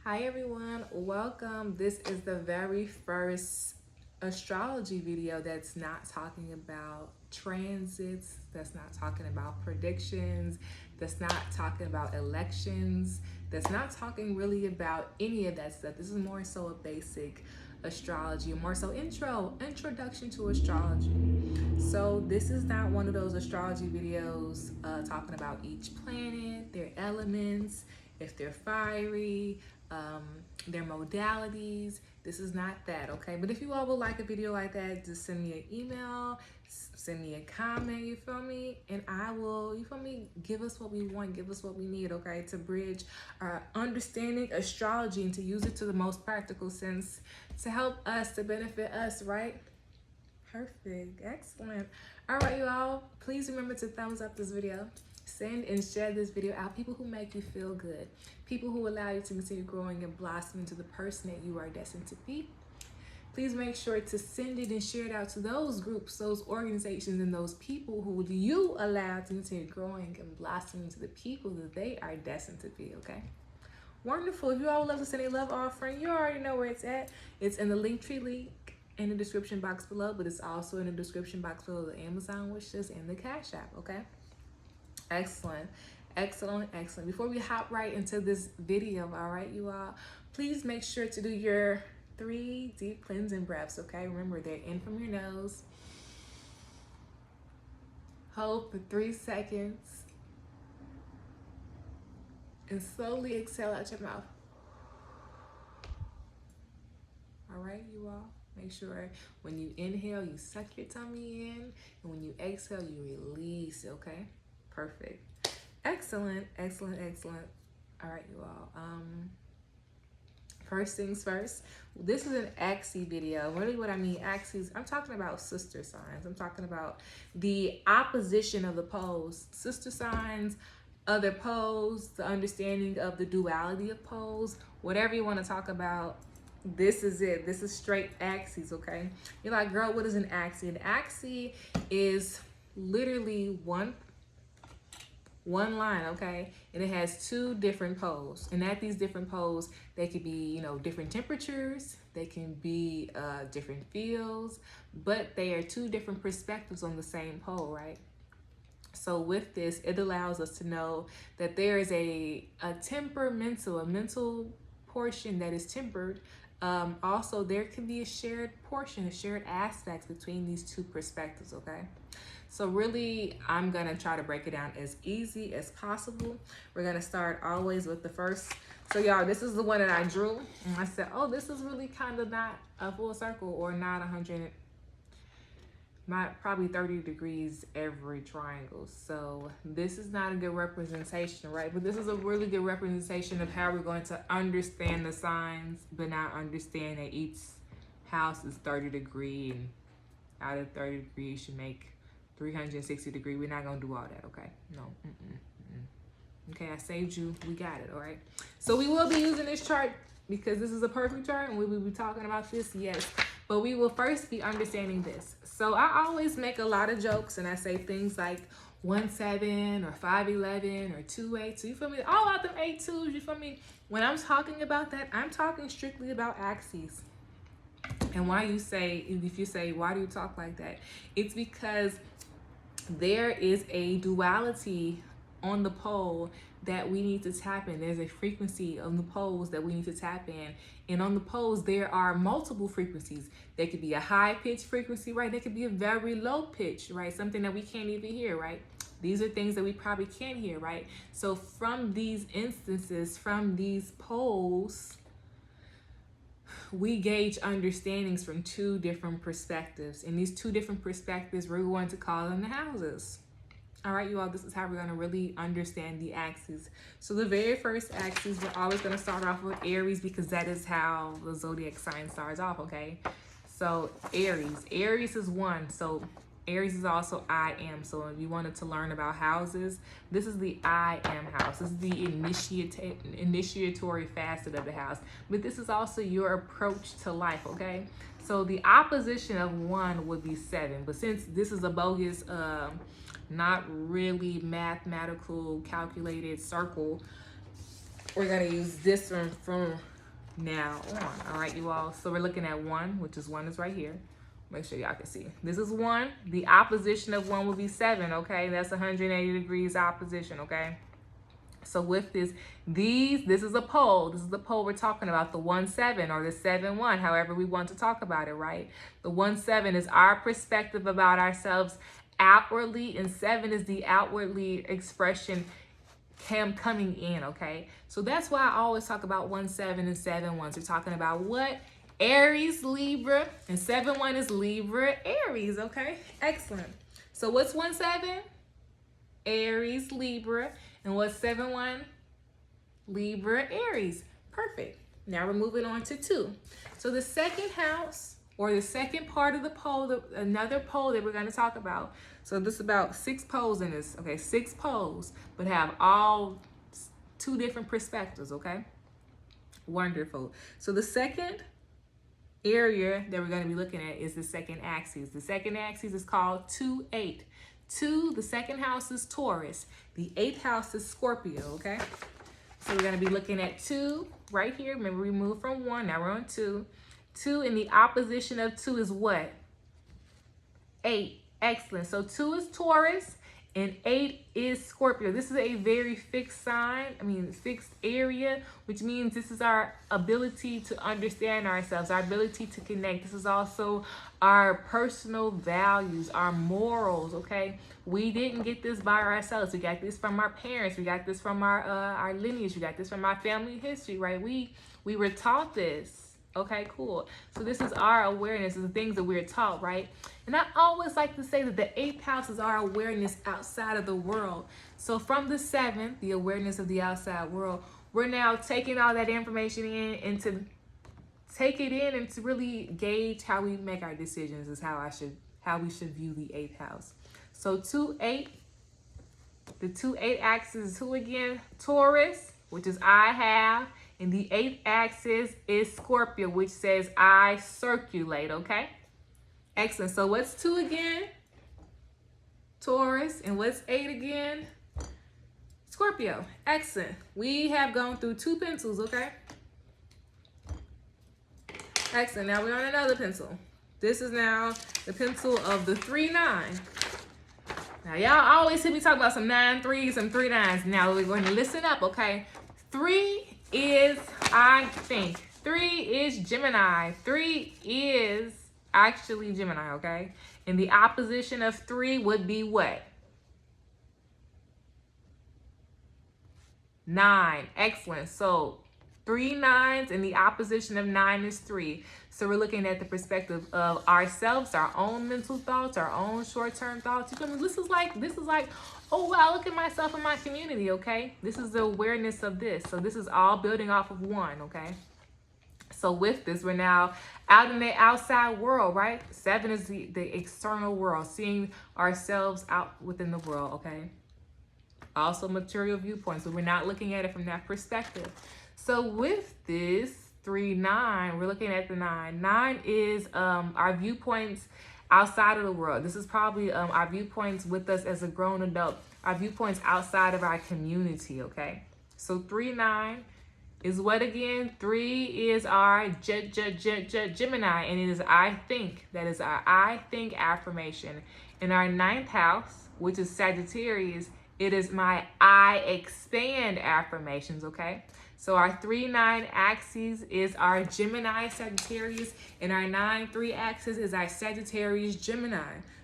Hi everyone, welcome. This is the very first astrology video that's not talking about transits, that's not talking about predictions, that's not talking about elections, that's not talking really about any of that stuff. This is more so a basic astrology, more so introduction to astrology. So this is not one of those astrology videos talking about each planet, their elements, if they're fiery, um, their modalities. This is not that, okay? But if you all would like a video like that, just send me an email, send me a comment, you feel me? And I will, you feel me, give us what we want, give us what we need, okay? To bridge our understanding astrology and to use it to the most practical sense to help us, to benefit us, right? Perfect, excellent. All right, you all, please remember to thumbs up this video. Send and share this video out. People who make you feel good. People who allow you to continue growing and blossoming into the person that you are destined to be. Please make sure to send it and share it out to those groups, those organizations, and those people who you allow to continue growing and blossoming into the people that they are destined to be, okay? Wonderful. If you all would love to send a love offering, you already know where it's at. It's in the Linktree link in the description box below, but it's also in the description box below the Amazon wishlist and the Cash App, okay? Excellent, excellent, excellent. Before we hop right into this video, all right, you all, please make sure to do your 3 deep cleansing breaths, okay? Remember, they're in from your nose. Hold for 3 seconds. And slowly exhale out your mouth. All right, you all? Make sure when you inhale, you suck your tummy in. And when you exhale, you release, okay? Perfect. Excellent, excellent, excellent. All right, you all. First things first, this is an axis video. Really what I mean axis, I'm talking about sister signs. I'm talking about the opposition of the poles. Sister signs, other poles, the understanding of the duality of poles, whatever you want to talk about. This is it. This is straight axes, okay? You're like, girl, what is an axis? An axis is literally one line, okay? And it has 2 different poles. And at these different poles, they could be, you know, different temperatures. They can be different fields, but they are 2 different perspectives on the same pole, right? So with this, it allows us to know that there is a mental portion that is tempered. Also, there can be a shared portion, a shared aspect between these 2 perspectives, okay? So really, I'm gonna try to break it down as easy as possible. We're gonna start always with the first. So y'all, this is the one that I drew. And I said, oh, this is really kind of not a full circle or not 100, probably 30 degrees every triangle. So this is not a good representation, right? But this is a really good representation of how we're going to understand the signs, but not understand that each house is 30 degree and out of 30 degrees should make 360 degree. We're not gonna do all that, okay? No. Okay, I saved you. We got it, all right? So we will be using this chart because this is a perfect chart and we will be talking about this, yes. But we will first be understanding this. So I always make a lot of jokes and I say things like 1-7 or 5-11 or 2-8. So you feel me? All out them 8-2s, you feel me? When I'm talking about that, I'm talking strictly about axes. And why you say, if you say, why do you talk like that? It's because there is a duality on the pole that we need to tap in. There's a frequency on the poles that we need to tap in. And on the poles, there are multiple frequencies. There could be a high pitch frequency, right? There could be a very low pitch, right? Something that we can't even hear, right? These are things that we probably can't hear, right? So from these instances, from these poles, we gauge understandings from 2 different perspectives. And these 2 different perspectives, we're going to call them the houses. All right, you all, this is how we're going to really understand the axes. So the very first axis, we're always going to start off with Aries because that is how the zodiac sign starts off, okay? So Aries. Aries is 1. So Aries is also I am. So if you wanted to learn about houses, this is the I am house. This is the initiatory facet of the house. But this is also your approach to life, okay? So the opposition of 1 would be 7. But since this is a bogus, not really mathematical calculated circle, we're going to use this one from now on. All right, you all. So we're looking at 1, which is 1 is right here. Make sure y'all can see. This is 1. The opposition of 1 will be 7, okay? That's 180 degrees opposition, okay? So with this is a pole. This is the pole we're talking about, the 1-7 or the 7-1, however we want to talk about it, right? The 1-7 is our perspective about ourselves outwardly, and 7 is the outwardly expression coming in, okay? So that's why I always talk about 1-7 and 7-1. So we're talking about what? Aries, Libra, and 7-1 is Libra, Aries, okay? Excellent. So what's 1-7? Aries, Libra. And what's 7-1? Libra, Aries. Perfect. Now we're moving on to 2. So the second house, or the second part of the pole, another pole that we're going to talk about. So this is about 6 poles in this, okay? 6 poles, but have all 2 different perspectives, okay? Wonderful. So the second area that we're going to be looking at is the second axis. The second axis is called 2-8. 2, the second house is Taurus. The 8th house is Scorpio, okay? So we're going to be looking at 2 right here. Remember, we moved from 1. Now we're on 2. 2 in the opposition of 2 is what? 8. Excellent. So 2 is Taurus and 8 is Scorpio. This is a very fixed sign, fixed area, which means this is our ability to understand ourselves, our ability to connect. This is also our personal values, our morals, okay? We didn't get this by ourselves. We got this from our parents. We got this from our lineage. We got this from our family history, right? We were taught this. Okay, cool. So this is our awareness of the things that we're taught, right? And I always like to say that the 8th house is our awareness outside of the world. So from the 7th, the awareness of the outside world, we're now taking all that information in and to take it in and to really gauge how we make our decisions is how we should view the 8th house. So 2-8, the 2-8 axis is who again? Taurus, which is I have. And the 8th axis is Scorpio, which says I circulate, okay? Excellent. So what's 2 again? Taurus. And what's 8 again? Scorpio. Excellent. We have gone through 2 pencils, okay? Excellent. Now we're on another pencil. This is now the pencil of the 3-9. Now y'all always hear me talk about some 9-3s, some 3-9s. Now we're going to listen up, okay? 3 is I think. 3 is Gemini. 3 is actually Gemini, okay? And the opposition of 3 would be what? 9. Excellent. So 3 9s and the opposition of 9 is 3. So we're looking at the perspective of ourselves, our own mental thoughts, our own short-term thoughts. This is like, oh wow, look at myself and my community, okay? This is the awareness of this. So this is all building off of 1, okay? So with this, we're now out in the outside world, right? 7 is the external world, seeing ourselves out within the world, okay? Also material viewpoints, so we're not looking at it from that perspective. So with this 3-9, we're looking at the 9. 9 is our viewpoints outside of the world. This is probably our viewpoints with us as a grown adult, our viewpoints outside of our community, okay? So 3-9 is what again? 3 is our Gemini, and it is I think. That is our I think affirmation. In our 9th house, which is Sagittarius, it is my I expand affirmations, okay? So our 3-9 axis is our Gemini Sagittarius, and our 9-3 axis is our Sagittarius Gemini.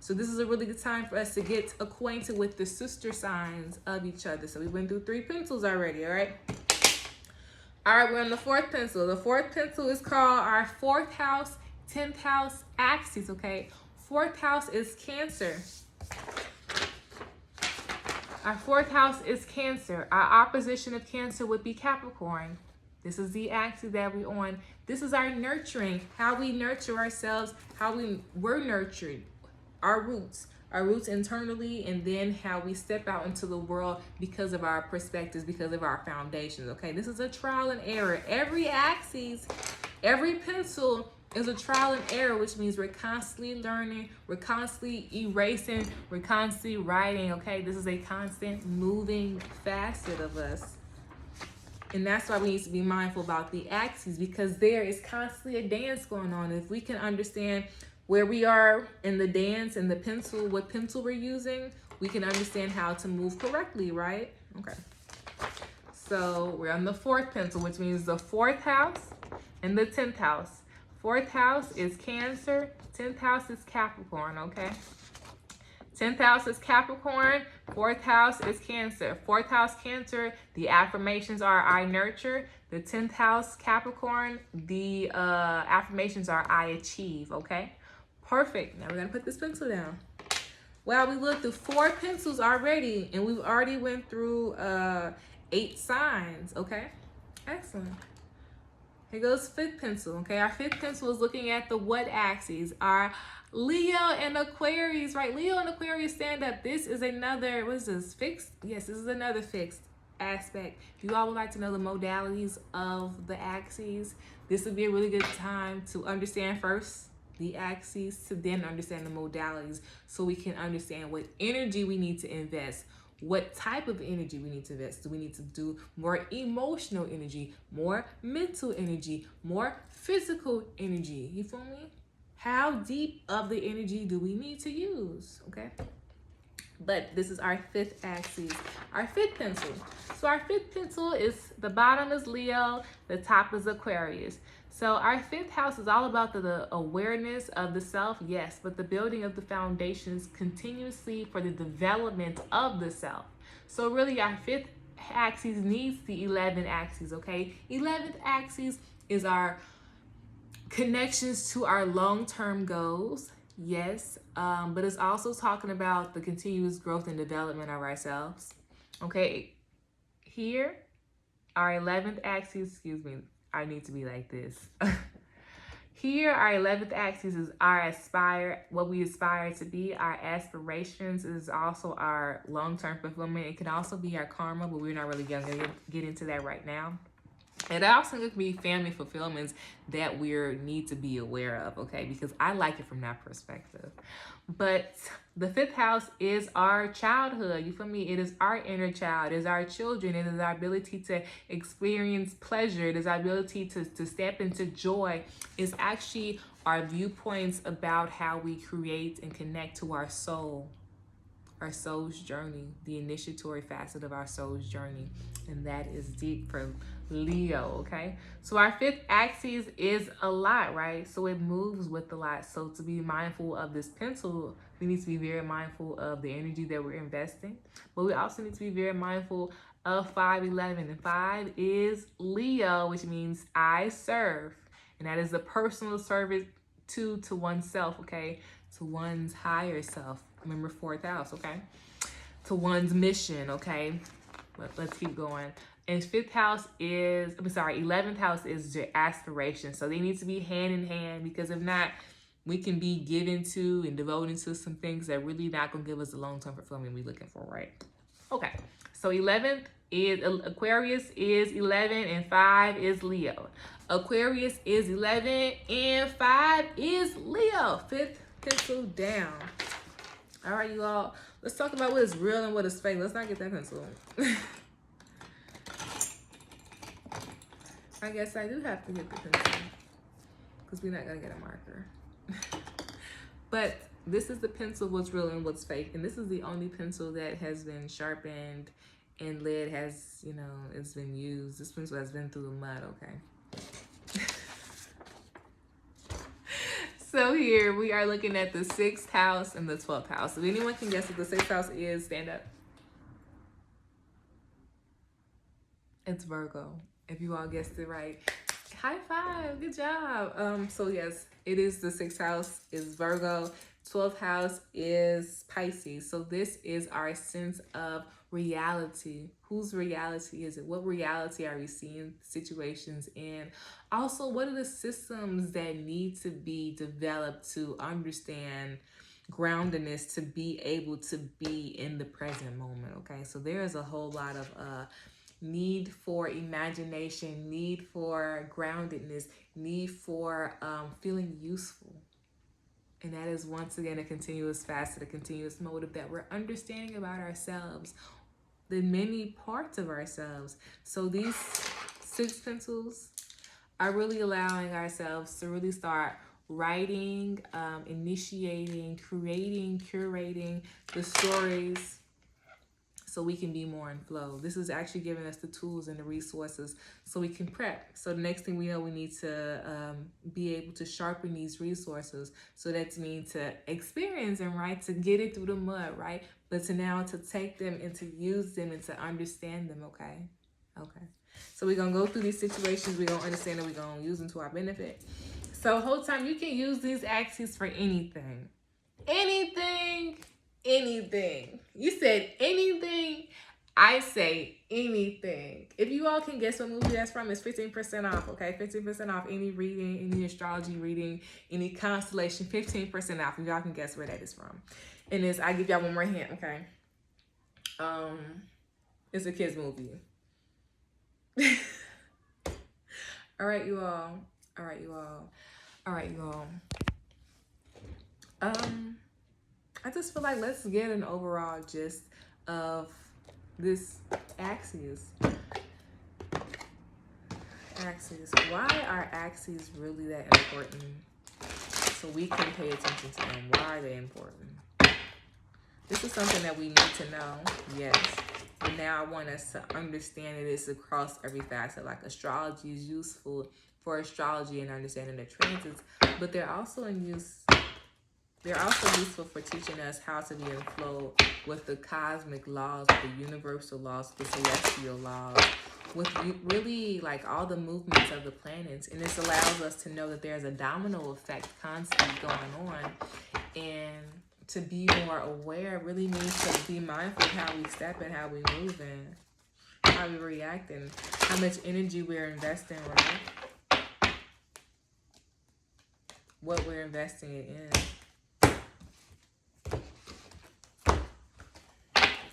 So this is a really good time for us to get acquainted with the sister signs of each other. So we went through 3 pencils already, all right? All right, we're on the 4th pencil. The 4th pencil is called our 4th house, 10th house axis, okay? 4th house is Cancer. Our 4th house is Cancer. Our opposition of Cancer would be Capricorn. This is the axis that we're on. This is our nurturing, how we nurture ourselves, how we're nurtured, our roots internally, and then how we step out into the world because of our perspectives, because of our foundations, okay? This is a trial and error. Every axis, every pencil is a trial and error, which means we're constantly learning, we're constantly erasing, we're constantly writing, okay? This is a constant moving facet of us. And that's why we need to be mindful about the axes, because there is constantly a dance going on. If we can understand where we are in the dance and the pencil, what pencil we're using, we can understand how to move correctly, right? Okay. So we're on the 4th pencil, which means the 4th house and the 10th house. 4th house is Cancer, 10th house is Capricorn, okay? 10th house is Capricorn, 4th house is Cancer. 4th house Cancer, the affirmations are I nurture. The 10th house Capricorn, the affirmations are I achieve, okay? Perfect. Now we're gonna put this pencil down. Wow, we looked through 4 pencils already, and we've already went through 8 signs, okay? Excellent. Here goes 5th pencil, okay? Our 5th pencil is looking at the what axes? Our Leo and Aquarius, right? Leo and Aquarius, stand up. This is another, what is this, fixed? Yes, this is another fixed aspect. If you all would like to know the modalities of the axes, this would be a really good time to understand first the axes, to then understand the modalities, so we can understand what energy we need to invest. What type of energy we need to invest? Do we need to do more emotional energy, more mental energy, more physical energy? You feel me? How deep of the energy do we need to use? Okay. But this is our 5th axis, our 5th pencil. So our 5th pencil is, the bottom is Leo, the top is Aquarius. So our 5th house is all about the awareness of the self, yes, but the building of the foundations continuously for the development of the self. So really our 5th axis needs the 11th axis, okay? 11th axis is our connections to our long-term goals, yes, but it's also talking about the continuous growth and development of ourselves, okay? Here, our 11th axis, excuse me, I need to be like this. Here, our 11th axis is our aspire, what we aspire to be. Our aspirations is also our long-term fulfillment. It can also be our karma, but we're not really going to get into that right now. And also could be family fulfillments that we need to be aware of, okay? Because I like it from that perspective. But the 5th house is our childhood. You feel me? It is our inner child. It is our children. It is our ability to experience pleasure. It is our ability to step into joy. It's actually our viewpoints about how we create and connect to our soul. Our soul's journey, the initiatory facet of our soul's journey. And that is deep for Leo, okay? So our 5th axis is a lot, right? So it moves with a lot. So to be mindful of this pencil, we need to be very mindful of the energy that we're investing. But we also need to be very mindful of 5-11. And 5 is Leo, which means I serve. And that is the personal service to oneself, okay? To one's higher self. Remember 4th house, okay? To one's mission, okay? Let's keep going. And 5th house is, 11th house is your aspiration. So they need to be hand in hand, because if not, we can be given to and devoted to some things that really not going to give us the long-term fulfillment we're looking for, right? Okay. So 11th is Aquarius is 11 and 5 is Leo. Aquarius is 11 and 5 is Leo. 5th pencil down. All right, you all. Let's talk about what is real and what is fake. Let's not get that pencil. I guess I do have to get the pencil, because we're not going to get a marker. But this is the pencil, what's real and what's fake. And this is the only pencil that has been sharpened and lead has, you know, it's been used. This pencil has been through the mud, okay? So here we are looking at the 6th house and the 12th house. If anyone can guess what the 6th house is, stand up. It's Virgo. If you all guessed it right, high five, good job. So yes, it is the 6th house is Virgo. 12th house is Pisces. So this is our sense of reality. Whose reality is it? What reality are we seeing situations in? Also, what are the systems that need to be developed to understand groundedness, to be able to be in the present moment, okay? So there is a whole lot of need for imagination, need for groundedness, need for feeling useful. And that is once again a continuous facet, a continuous motive that we're understanding about ourselves, the many parts of ourselves. So these Six Pentacles are really allowing ourselves to really start writing, initiating, creating, curating the stories so we can be more in flow. This is actually giving us the tools and the resources so we can prep. So the next thing we know, we need to be able to sharpen these resources. So that's mean to experience them, right? To get it through the mud, right? But to now to take them and to use them and to understand them, okay? Okay. So we're going to go through these situations. We're going to understand that we're going to use them to our benefit. So whole time you can use these axes for anything. Anything. Anything. You said anything. I say anything. If you all can guess what movie that's from, it's 15% off, okay? 15% off any reading, any astrology reading, any constellation, 15% off. If y'all can guess where that is from. And it's, I give y'all one more hint, okay? It's a kids movie. All right, you all. All right, you all. All right, you all. I just feel like let's get an overall gist of this axes. Axes. Why are axes really that important? So we can pay attention to them. Why are they important? This is something that we need to know, yes. But now I want us to understand that it's across every facet. Like astrology is useful for astrology and understanding the transits, but they're also useful for teaching us how to be in flow with the cosmic laws, the universal laws, the celestial laws, with really like all the movements of the planets. And this allows us to know that there's a domino effect constantly going on. And to be more aware really means to be mindful of how we step and how we move and how we react and how much energy we're investing, right? What we're investing it in.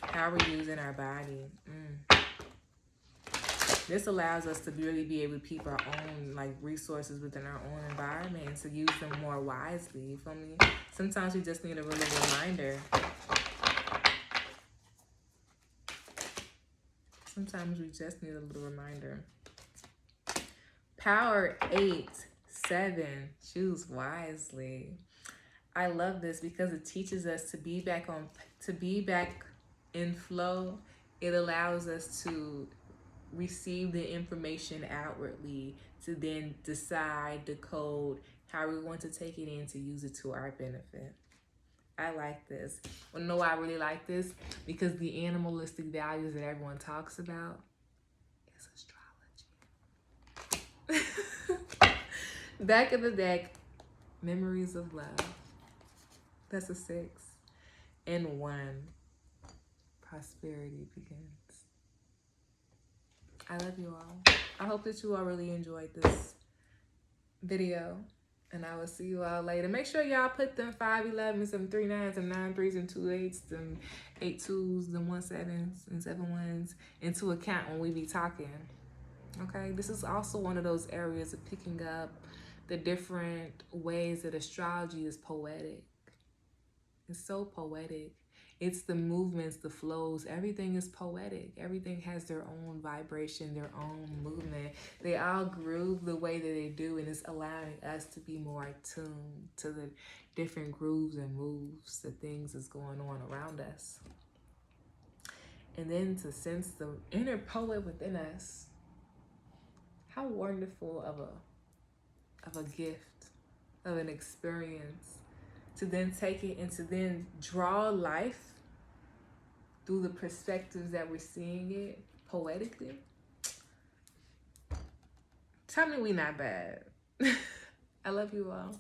How we're using our body. This allows us to really be able to keep our own like resources within our own environment and to use them more wisely. You feel me? Sometimes we just need a little reminder. Sometimes we just need a little reminder. Power 8, 7. Choose wisely. I love this because it teaches us to be back in flow. It allows us to receive the information outwardly to then decide, decode how we want to take it in to use it to our benefit. I like this. Well, know why I really like this? Because the animalistic values that everyone talks about is astrology. Back of the deck, memories of love. That's a 6. And 1, prosperity begins. I love you all. I hope that you all really enjoyed this video. And I will see you all later. Make sure y'all put them 511s, some 39s, some 93s, and 28s, them 82s, them 17s, and 71s into account when we be talking. Okay? This is also one of those areas of picking up the different ways that astrology is poetic. It's so poetic. It's the movements, the flows. Everything is poetic. Everything has their own vibration, their own movement. They all groove the way that they do, and it's allowing us to be more attuned to the different grooves and moves, the things that's going on around us. And then to sense the inner poet within us. How wonderful of a gift, of an experience, to then take it and to then draw life through the perspectives that we're seeing it poetically. Tell me we not bad. I love you all.